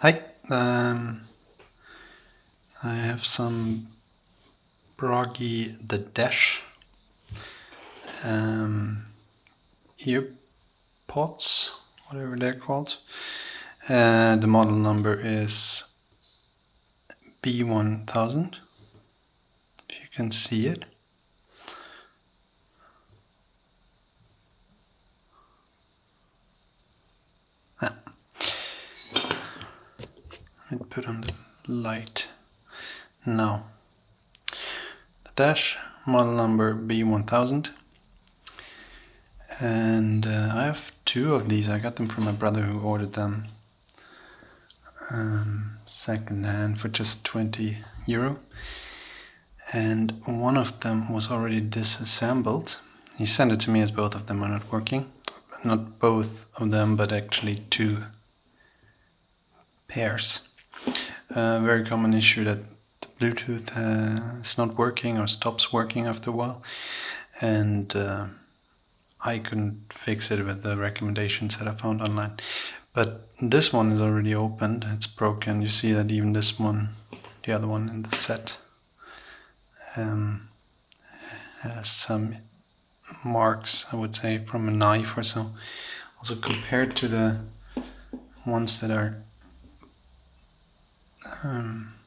Hi, I have some Broggy the Dash earpods, whatever they're called. The model number is B1000, if you can see it. Let me put on the light now. The Dash, model number B1000. And I have two of these. I got them from my brother who ordered them second hand for just €20. And one of them was already disassembled. He sent it to me as both of them are not working. Not both of them, but actually two pairs. Very common issue that the Bluetooth is not working or stops working after a while. And I couldn't fix it with the recommendations that I found online. But this one is already opened, it's broken. You see that even this one, the other one in the set, has some marks, I would say, from a knife or so. Also compared to the ones that are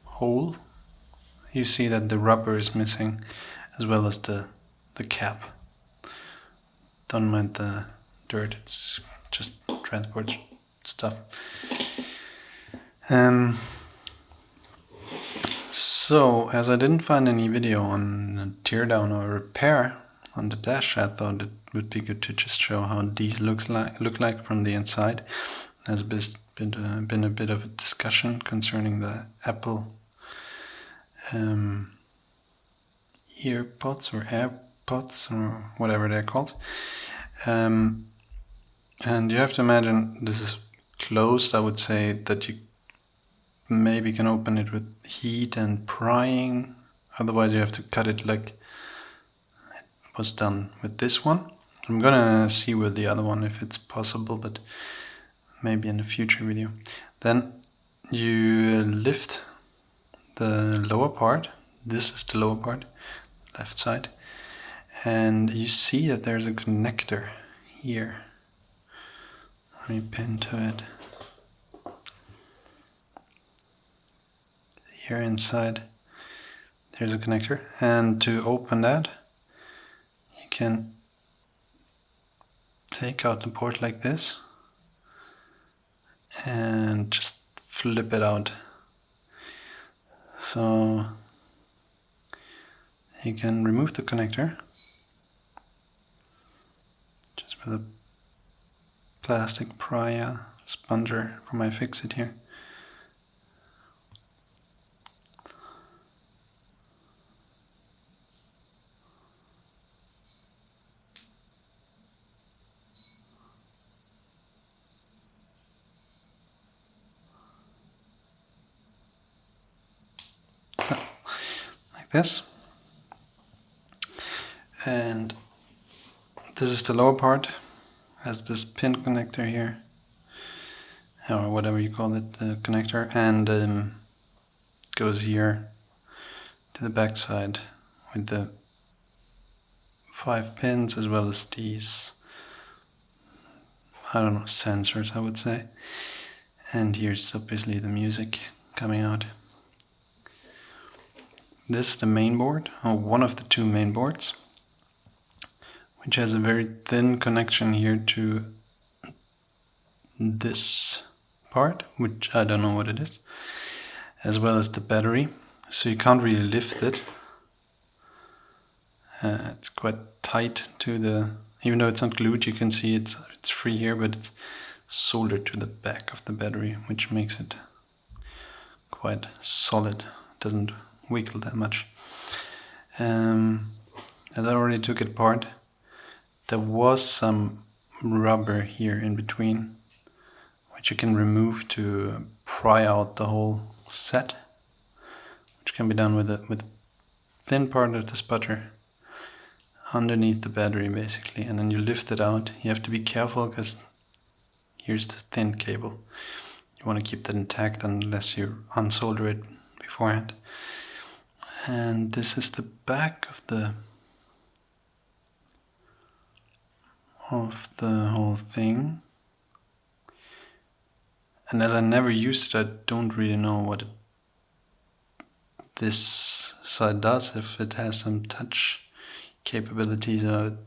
whole, you see that the rubber is missing as well as the cap. Don't mind the dirt, it's just transport stuff. So, as I didn't find any video on a teardown or repair on the Dash, I thought it would be good to just show how these look like from the inside. There's been a bit of a discussion concerning the Apple earpods or AirPods or whatever they're called. And you have to imagine this is closed. I would say that you maybe can open it with heat and prying. Otherwise you have to cut it like it was done with this one. I'm gonna see with the other one if it's possible, but maybe in a future video. Then you lift the lower part. This is the lower part, left side. And you see that there's a connector here. Let me pin to it. Here inside there's a connector, and to open that you can take out the port like this and just flip it out. So you can remove the connector just with a plastic pry sponger for my fix-it here. So, like this. And this is the lower part, has this pin connector here, or whatever you call it, the connector, and goes here to the back side with the 5 pins as well as these, I don't know, sensors I would say. And here's obviously the music coming out. This is the main board, or one of the two main boards, which has a very thin connection here to this part, which I don't know what it is, as well as the battery, so you can't really lift it. It's quite tight to the, even though it's not glued, you can see it's free here, but it's soldered to the back of the battery, which makes it quite solid. It doesn't wiggle that much. As I already took it apart, there was some rubber here in between, which you can remove to pry out the whole set, which can be done with a thin part of the sputter underneath the battery basically, and then you lift it out. You have to be careful because here's the thin cable. You want to keep that intact unless you unsolder it beforehand. And this is the back of the whole thing. And as I never used it, I don't really know what this side does, if it has some touch capabilities or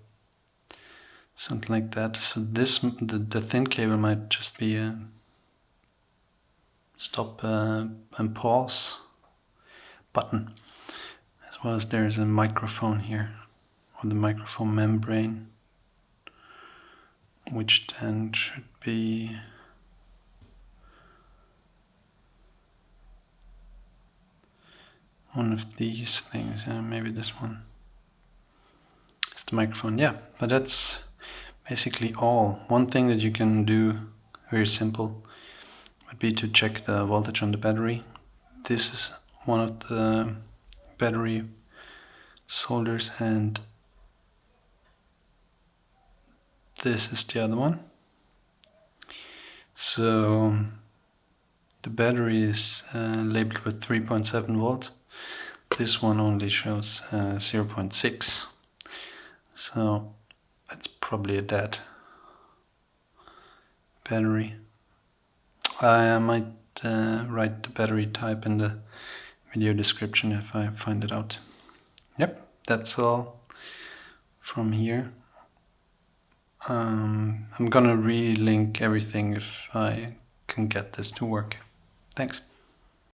something like that. So the thin cable might just be a stop and pause button, as well as there's a microphone here, or the microphone membrane, which then should be one of these things. Maybe this one. It's the microphone, yeah, but that's basically all. One thing that you can do, very simple, would be to check the voltage on the battery. This is one of the battery solders, and this is the other one. So the battery is labeled with 3.7 volt. This one only shows 0.6. So it's probably a dead battery. I might write the battery type in the video description if I find it out. Yep, that's all from here. I'm gonna re-link everything if I can get this to work. Thanks.